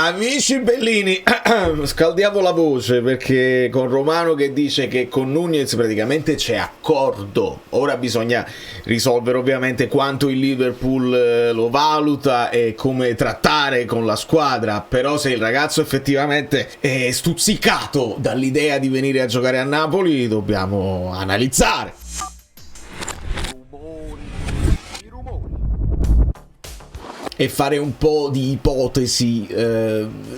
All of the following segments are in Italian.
Amici bellini, scaldiamo la voce perché con Romano che dice che con Nunez praticamente c'è accordo. Ora bisogna risolvere ovviamente quanto il Liverpool lo valuta e come trattare con la squadra. Però se il ragazzo effettivamente è stuzzicato dall'idea di venire a giocare a Napoli, dobbiamo analizzare. E fare un po' di ipotesi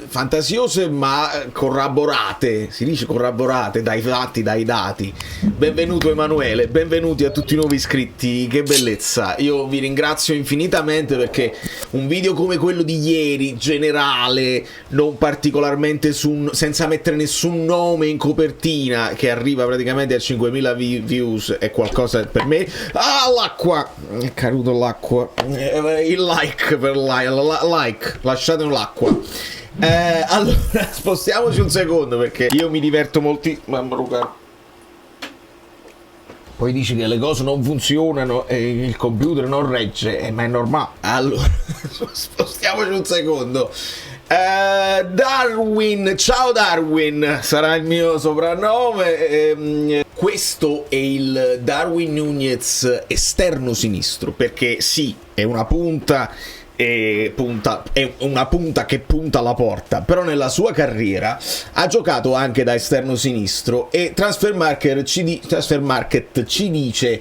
fantasiose ma corroborate, si dice corroborate dai fatti, dai dati. Benvenuto Emanuele, benvenuti a tutti i nuovi iscritti, che bellezza. Io vi ringrazio infinitamente perché un video come quello di ieri, generale, non particolarmente senza mettere nessun nome in copertina, che arriva praticamente a 5.000 views, è qualcosa per me. Ah, l'acqua! È caduto l'acqua. Il like per like, lasciate l'acqua. Allora, spostiamoci un secondo perché io mi diverto molto. Poi dici che le cose non funzionano e il computer non regge, ma è normale. Allora, spostiamoci un secondo. Darwin, ciao Darwin, sarà il mio soprannome. Questo è il Darwin Nunez esterno sinistro, perché sì, è una punta. È una punta che punta alla porta, però nella sua carriera ha giocato anche da esterno sinistro e Transfermarkt ci dice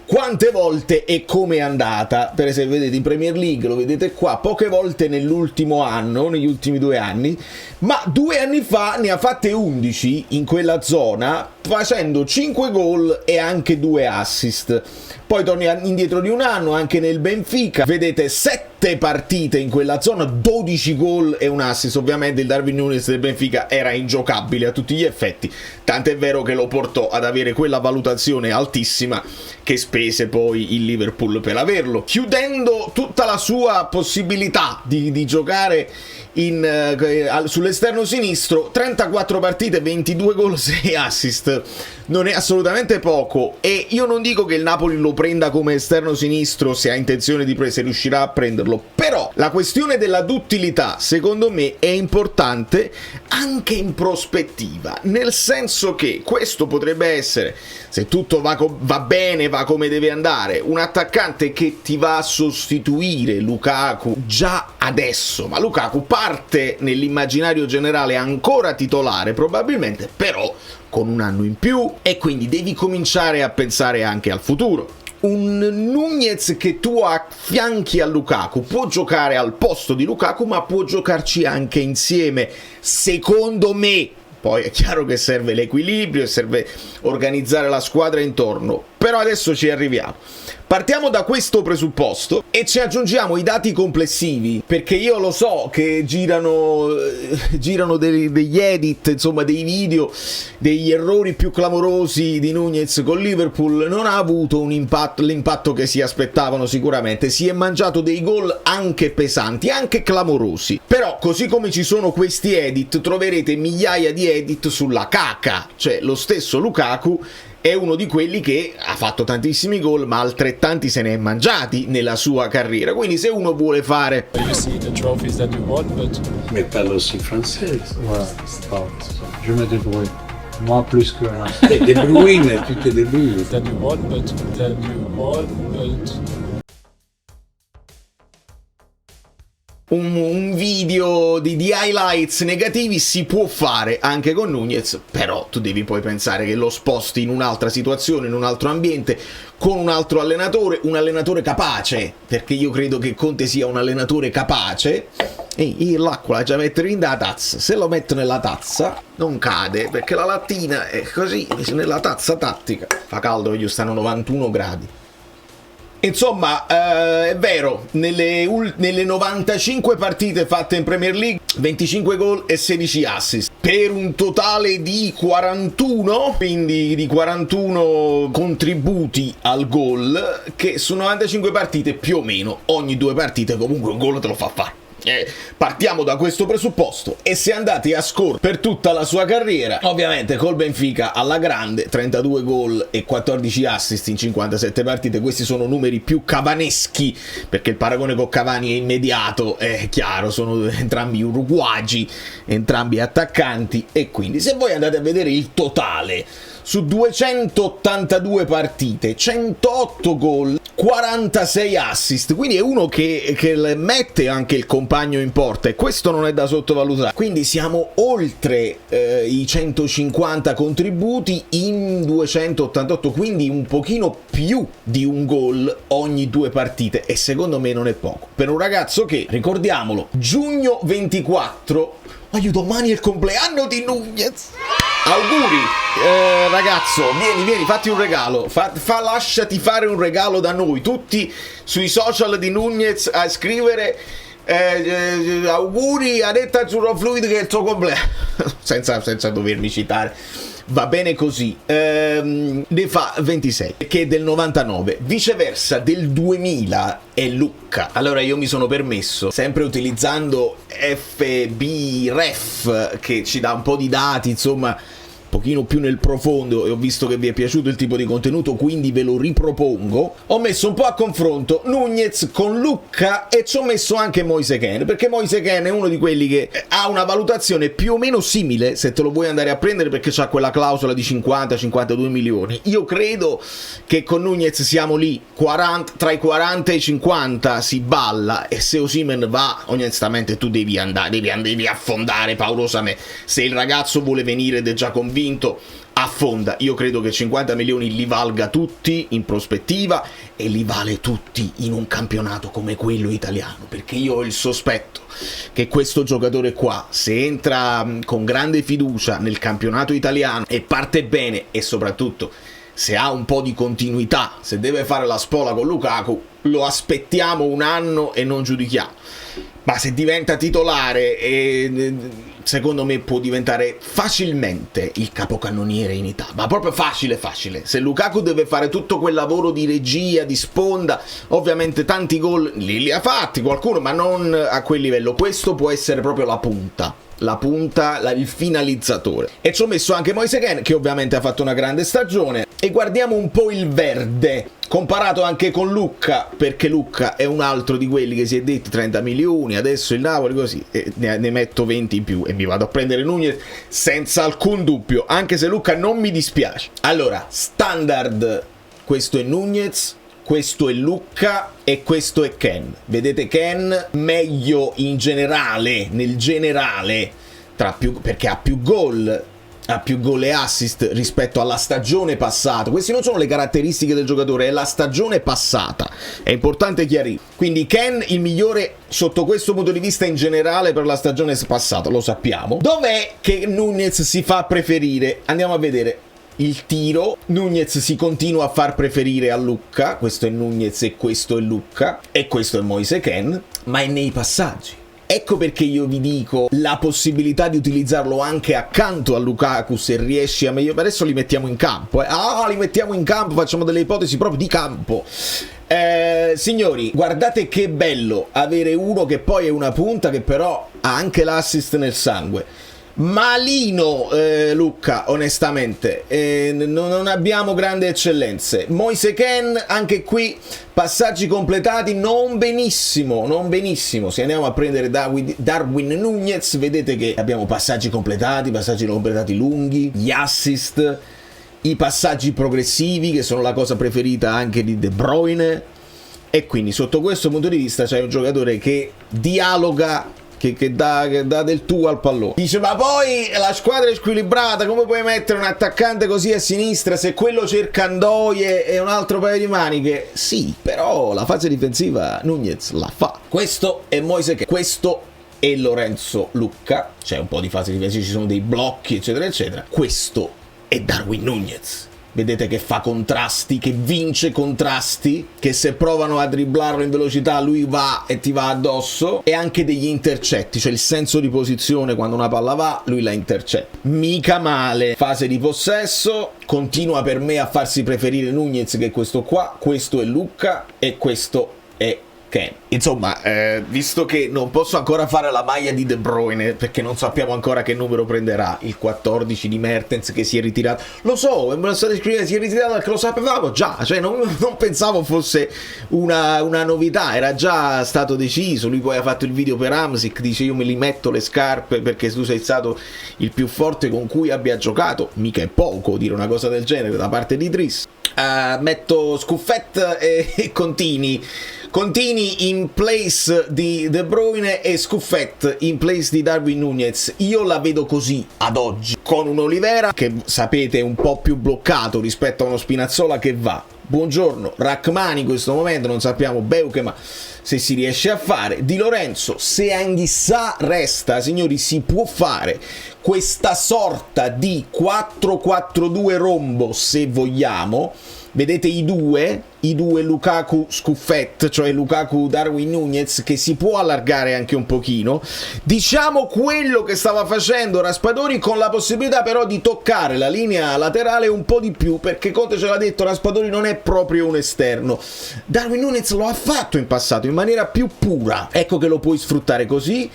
quante volte e come è andata. Per esempio, vedete in Premier League, lo vedete qua, poche volte nell'ultimo anno, negli ultimi 2 anni, ma 2 anni fa ne ha fatte 11 in quella zona, facendo 5 gol e anche 2 assist. Poi torna indietro di un anno anche nel Benfica, vedete 7 partite in quella zona, 12 gol e un assist. Ovviamente il Darwin Nunez del Benfica era ingiocabile a tutti gli effetti, tant'è vero che lo portò ad avere quella valutazione altissima che spese poi il Liverpool per averlo, chiudendo tutta la sua possibilità di giocare sull'esterno sinistro. 34 partite, 22 gol, 6 assist, non è assolutamente poco. E io non dico che il Napoli lo prenda come esterno sinistro se ha intenzione di se riuscirà a prenderlo, però la questione della duttilità secondo me è importante anche in prospettiva, nel senso che questo potrebbe essere, se tutto va bene, va come deve andare, un attaccante che ti va a sostituire Lukaku già adesso. Ma Lukaku parte nell'immaginario generale ancora titolare probabilmente, però con un anno in più, e quindi devi cominciare a pensare anche al futuro. Un Nunez che tu affianchi a Lukaku può giocare al posto di Lukaku, ma può giocarci anche insieme, secondo me. Poi è chiaro che serve l'equilibrio e serve organizzare la squadra intorno, però adesso ci arriviamo. Partiamo da questo presupposto e ci aggiungiamo i dati complessivi, perché io lo so che girano degli edit, insomma dei video, degli errori più clamorosi di Nunez con Liverpool. Non ha avuto l'impatto che si aspettavano sicuramente, si è mangiato dei gol anche pesanti, anche clamorosi. Però così come ci sono questi edit, troverete migliaia di edit sulla caca, cioè lo stesso Lukaku è uno di quelli che ha fatto tantissimi gol, ma altrettanti se ne è mangiati nella sua carriera. Quindi se uno vuole fare... Mais parle aussi français. Ouais, je me débrouille. Moi plus que un. De Bruyne, tu te débrouilles. Then you won, but Un video di highlights negativi si può fare anche con Nunez, però tu devi poi pensare che lo sposti in un'altra situazione, in un altro ambiente, con un altro allenatore, un allenatore capace, perché io credo che Conte sia un allenatore capace. E l'acqua la già mettere in da tazza, se lo metto nella tazza non cade, perché la lattina è così, nella tazza tattica. Fa caldo, io stanno 91 gradi. Insomma, è vero, nelle 95 partite fatte in Premier League, 25 gol e 16 assist, per un totale di 41, quindi di 41 contributi al gol, che su 95 partite più o meno, ogni 2 partite comunque un gol te lo fa fare. Partiamo da questo presupposto, e se andate a scorrere per tutta la sua carriera, ovviamente col Benfica alla grande, 32 gol e 14 assist in 57 partite, questi sono numeri più cavaneschi, perché il paragone con Cavani è immediato, è chiaro, sono entrambi uruguagi, entrambi attaccanti, e quindi se voi andate a vedere il totale, su 282 partite, 108 gol, 46 assist, quindi è uno che mette anche il compagno in porta, e questo non è da sottovalutare. Quindi siamo oltre i 150 contributi in 288, quindi un pochino più di un gol ogni 2 partite, e secondo me non è poco per un ragazzo che, ricordiamolo, giugno 24, domani è il compleanno di Nunez. Auguri, ragazzo, vieni, fatti un regalo, lasciati fare un regalo da noi, tutti sui social di Nunez a scrivere auguri a Retta Azzurro Fluid che è il tuo compleanno, senza dovermi citare. Va bene così. Ne fa 26, che è del 99, viceversa del 2000 è Lucca. Allora io mi sono permesso, sempre utilizzando FBref, che ci dà un po' di dati, insomma, un pochino più nel profondo, e ho visto che vi è piaciuto il tipo di contenuto, quindi ve lo ripropongo. Ho messo un po' a confronto Nunez con Lucca, e ci ho messo anche Moise Kean, perché Moise Kean è uno di quelli che ha una valutazione più o meno simile, se te lo vuoi andare a prendere, perché c'ha quella clausola di 50-52 milioni. Io credo che con Nunez siamo lì, tra i 40 e i 50 si balla, e se Osimhen va, onestamente tu devi affondare paurosamente. Se il ragazzo vuole venire ed è già convinto, affonda. Io credo che 50 milioni li valga tutti in prospettiva, e li vale tutti in un campionato come quello italiano, perché io ho il sospetto che questo giocatore qua, se entra con grande fiducia nel campionato italiano e parte bene, e soprattutto se ha un po' di continuità, se deve fare la spola con Lukaku, lo aspettiamo un anno e non giudichiamo. Ma se diventa titolare, secondo me può diventare facilmente il capocannoniere in Italia, ma proprio facile. Se Lukaku deve fare tutto quel lavoro di regia, di sponda, ovviamente tanti gol li ha fatti qualcuno, ma non a quel livello. Questo può essere proprio la punta, il finalizzatore. E ci ho messo anche Moise Kean, che ovviamente ha fatto una grande stagione, e guardiamo un po' il verde comparato anche con Lucca, perché Lucca è un altro di quelli che si è detti 30 milioni, adesso il Napoli così, e ne metto 20 in più e mi vado a prendere Nunez senza alcun dubbio, anche se Lucca non mi dispiace. Allora, standard, questo è Nunez, questo è Lucca e questo è Kean. Vedete Kean meglio in generale, nel generale, perché ha più gol e assist rispetto alla stagione passata. Queste non sono le caratteristiche del giocatore, è la stagione passata, è importante chiarire. Quindi Kean il migliore sotto questo punto di vista in generale per la stagione passata, lo sappiamo. Dov'è che Nunez si fa preferire? Andiamo a vedere il tiro. Nunez si continua a far preferire a Lucca, questo è Nunez e questo è Lucca, e questo è Moise Kean, ma è nei passaggi. Ecco perché io vi dico la possibilità di utilizzarlo anche accanto a Lukaku, se riesci a meglio. Adesso li mettiamo in campo, li mettiamo in campo, facciamo delle ipotesi proprio di campo. Signori, guardate che bello avere uno che poi è una punta, che però ha anche l'assist nel sangue. Malino Lucca, onestamente, non abbiamo grandi eccellenze. Moise Kean, anche qui passaggi completati non benissimo. Se andiamo a prendere Darwin Nunez, vedete che abbiamo passaggi completati lunghi, gli assist, i passaggi progressivi, che sono la cosa preferita anche di De Bruyne. E quindi sotto questo punto di vista c'è un giocatore che dialoga, che dà del tuo al pallone. Dice, ma poi la squadra è squilibrata, come puoi mettere un attaccante così a sinistra se quello cerca Ndoye e un altro paio di maniche? Sì, però la fase difensiva Nunez la fa. Questo è Moise Kean, questo è Lorenzo Lucca, c'è un po' di fase difensiva, ci sono dei blocchi eccetera eccetera. Questo è Darwin Nunez. Vedete che fa contrasti, che vince contrasti, che se provano a dribblarlo in velocità lui va e ti va addosso, e anche degli intercetti, cioè il senso di posizione, quando una palla va lui la intercetta. Mica male. Fase di possesso, continua per me a farsi preferire Nunez, che è questo qua, questo è Lucca e questo è Che insomma, visto che non posso ancora fare la maglia di De Bruyne perché non sappiamo ancora che numero prenderà, il 14 di Mertens che si è ritirato, lo so, me lo state scrivendo, si è ritirato perché lo sapevamo già, cioè non pensavo fosse una novità, era già stato deciso. Lui poi ha fatto il video per Hamsik, dice io me li metto le scarpe perché tu sei stato il più forte con cui abbia giocato, mica è poco dire una cosa del genere da parte di Driss. Metto Scuffet e Contini in place di De Bruyne e Scuffet in place di Darwin Núñez. Io la vedo così ad oggi, con un Olivera che sapete è un po' più bloccato rispetto a uno Spinazzola che va. Buongiorno, Rachmani in questo momento, non sappiamo Beuke, ma se si riesce a fare. Di Lorenzo, se Anghissà resta, signori, si può fare questa sorta di 4-4-2 rombo se vogliamo. Vedete i due Lukaku Scuffet, cioè Lukaku Darwin Núñez, che si può allargare anche un pochino. Diciamo quello che stava facendo Raspadori, con la possibilità però di toccare la linea laterale un po' di più, perché Conte ce l'ha detto, Raspadori non è proprio un esterno. Darwin Núñez lo ha fatto in passato in maniera più pura, ecco che lo puoi sfruttare così.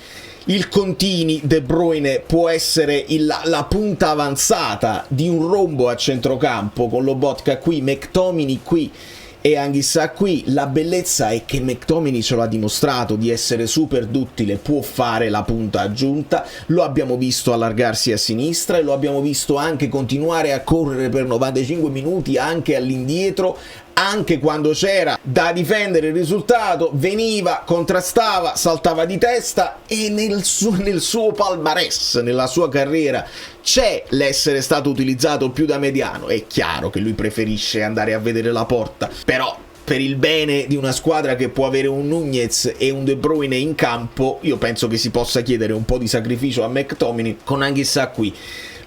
Il Contini De Bruyne può essere la punta avanzata di un rombo a centrocampo con Lobotka qui, McTominay qui e Anghissà qui. La bellezza è che McTominay ce l'ha dimostrato di essere super duttile, può fare la punta aggiunta, lo abbiamo visto allargarsi a sinistra e lo abbiamo visto anche continuare a correre per 95 minuti anche all'indietro, anche quando c'era da difendere il risultato, veniva, contrastava, saltava di testa, e nel suo palmarès, nella sua carriera, c'è l'essere stato utilizzato più da mediano. È chiaro che lui preferisce andare a vedere la porta, però per il bene di una squadra che può avere un Núñez e un De Bruyne in campo, io penso che si possa chiedere un po' di sacrificio a McTominay con Anghissà qui.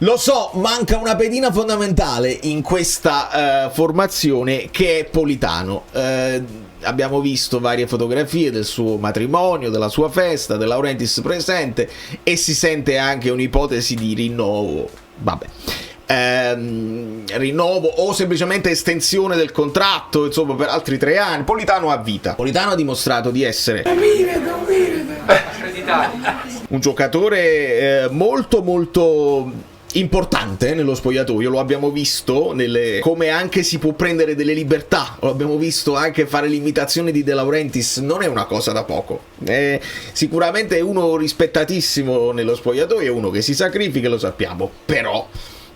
Lo so, manca una pedina fondamentale in questa formazione, che è Politano. Abbiamo visto varie fotografie del suo matrimonio, della sua festa, De Laurentiis presente, e si sente anche un'ipotesi di rinnovo. Vabbè. Rinnovo o semplicemente estensione del contratto, insomma, per altri 3 anni. Politano ha vita. Politano ha dimostrato di essere un giocatore molto importante nello spogliatoio. Lo abbiamo visto come anche si può prendere delle libertà, lo abbiamo visto anche fare l'imitazione di De Laurentiis, non è una cosa da poco, sicuramente è uno rispettatissimo nello spogliatoio, è uno che si sacrifica, lo sappiamo, però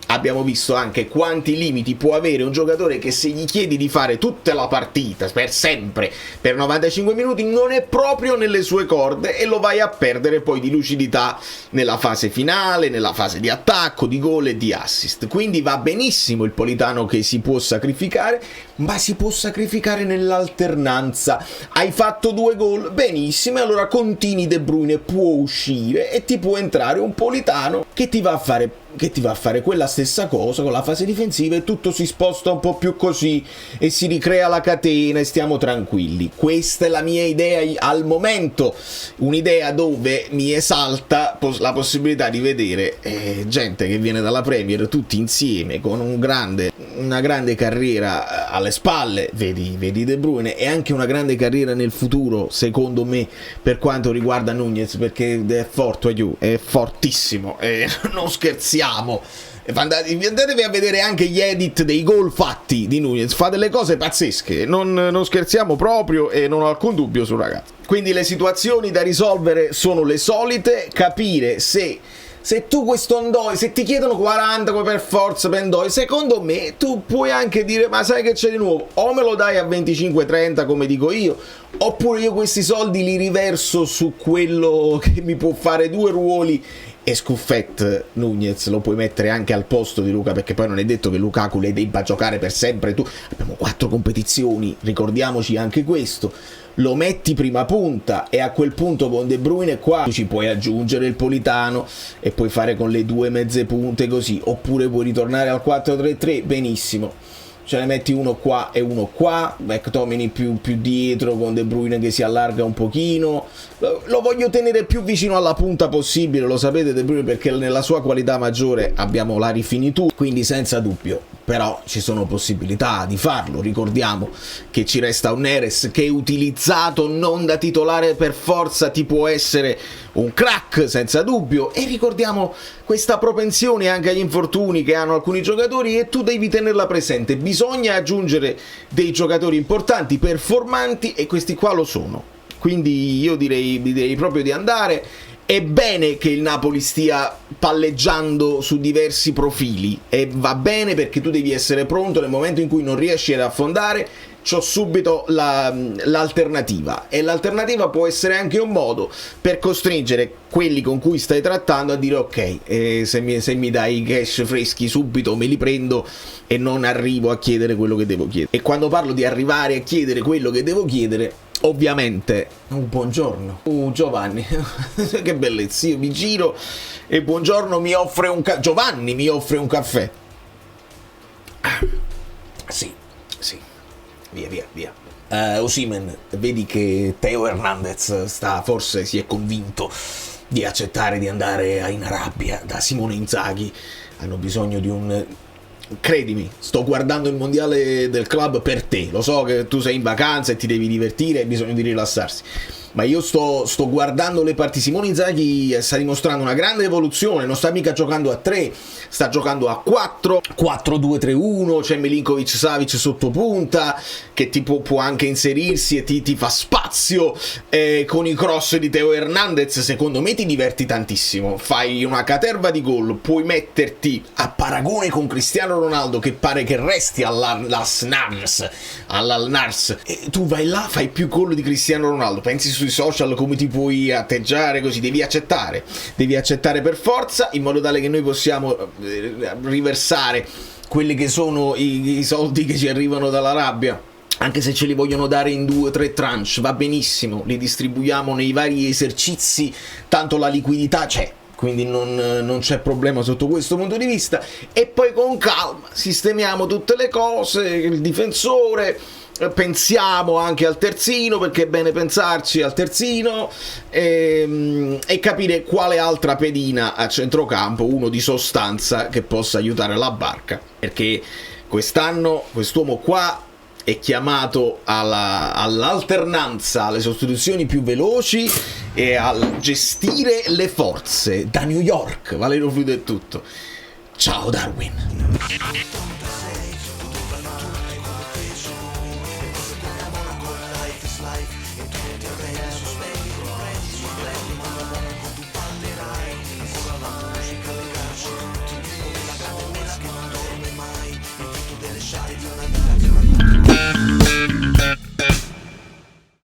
abbiamo visto anche quanti limiti può avere un giocatore che, se gli chiedi di fare tutta la partita per sempre, per 95 minuti, non è proprio nelle sue corde e lo vai a perdere poi di lucidità nella fase finale, nella fase di attacco, di gol e di assist. Quindi va benissimo il Politano che si può sacrificare, ma si può sacrificare nell'alternanza. Hai fatto 2 gol, benissimo, allora continui. De Bruyne può uscire e ti può entrare un Politano che ti va a fare quella stessa cosa con la fase difensiva, e tutto si sposta un po' più così e si ricrea la catena e stiamo tranquilli. Questa è la mia idea al momento, un'idea dove mi esalta la possibilità di vedere gente che viene dalla Premier tutti insieme con una grande carriera alle spalle, vedi De Bruyne, e anche una grande carriera nel futuro, secondo me, per quanto riguarda Núñez, perché è forte, è fortissimo, non scherziamo. Andatevi a vedere anche gli edit dei gol fatti di Núñez, fa delle cose pazzesche, non scherziamo proprio, e non ho alcun dubbio sul ragazzo. Quindi le situazioni da risolvere sono le solite: capire se tu questo Ndoi, se ti chiedono 40 come per forza per Ndoi, secondo me tu puoi anche dire: ma sai che c'è di nuovo, o me lo dai a 25-30 come dico io, oppure io questi soldi li riverso su quello che mi può fare 2 ruoli. E Scuffet Núñez lo puoi mettere anche al posto di Luca, perché poi non è detto che Lukaku le debba giocare per sempre. Abbiamo 4 competizioni, ricordiamoci anche questo. Lo metti prima punta e a quel punto con De Bruyne qua ci puoi aggiungere il Politano e puoi fare con le 2 mezze punte così, oppure puoi ritornare al 4-3-3, benissimo. Ce ne metti uno qua e uno qua, McTominay più dietro, con De Bruyne che si allarga un pochino. Lo voglio tenere più vicino alla punta possibile, lo sapete De Bruyne, perché nella sua qualità maggiore abbiamo la rifinitura, quindi senza dubbio però ci sono possibilità di farlo. Ricordiamo che ci resta un Neres che, utilizzato non da titolare per forza, ti può essere un crack senza dubbio, e ricordiamo questa propensione anche agli infortuni che hanno alcuni giocatori, e tu devi tenerla presente. Bisogna aggiungere dei giocatori importanti, performanti, e questi qua lo sono. Quindi io direi proprio di andare. È bene che il Napoli stia palleggiando su diversi profili, e va bene, perché tu devi essere pronto nel momento in cui non riesci ad affondare. C'ho subito l'alternativa, e l'alternativa può essere anche un modo per costringere quelli con cui stai trattando a dire ok, se mi dai i cash freschi subito me li prendo e non arrivo a chiedere quello che devo chiedere. E quando parlo di arrivare a chiedere quello che devo chiedere, ovviamente, buongiorno, Giovanni, che bellezza, io mi giro e buongiorno Giovanni mi offre un caffè. Sì, via. Osimhen, vedi che Theo Hernandez forse si è convinto di accettare di andare in Arabia da Simone Inzaghi. Hanno bisogno di un... Credimi, sto guardando il mondiale del club per te. Lo so che tu sei in vacanza e ti devi divertire e hai bisogno di rilassarsi, ma io sto guardando le partite. Simone Inzaghi sta dimostrando una grande evoluzione, non sta mica giocando a 3, sta giocando a 4, 4-2-3-1, c'è Milinkovic Savic sotto punta che può anche inserirsi e ti fa spazio, con i cross di Theo Hernandez. Secondo me ti diverti tantissimo, fai una caterva di gol, puoi metterti a paragone con Cristiano Ronaldo, che pare che resti all'Al-Nars, e tu vai là, fai più gol di Cristiano Ronaldo. Pensi sui social come ti puoi atteggiare così? Devi accettare per forza, in modo tale che noi possiamo riversare quelli che sono i soldi che ci arrivano dall'Arabia. Anche se ce li vogliono dare in 2 o 3 tranche, va benissimo, li distribuiamo nei vari esercizi, tanto la liquidità c'è, quindi non c'è problema sotto questo punto di vista. E poi con calma sistemiamo tutte le cose, il difensore, pensiamo anche al terzino, perché è bene pensarci al terzino, e capire quale altra pedina a centrocampo, uno di sostanza che possa aiutare la barca, perché quest'anno quest'uomo qua è chiamato all'alternanza, alle sostituzioni più veloci e al gestire le forze da New York. Valerio Fluido è tutto. Ciao Darwin.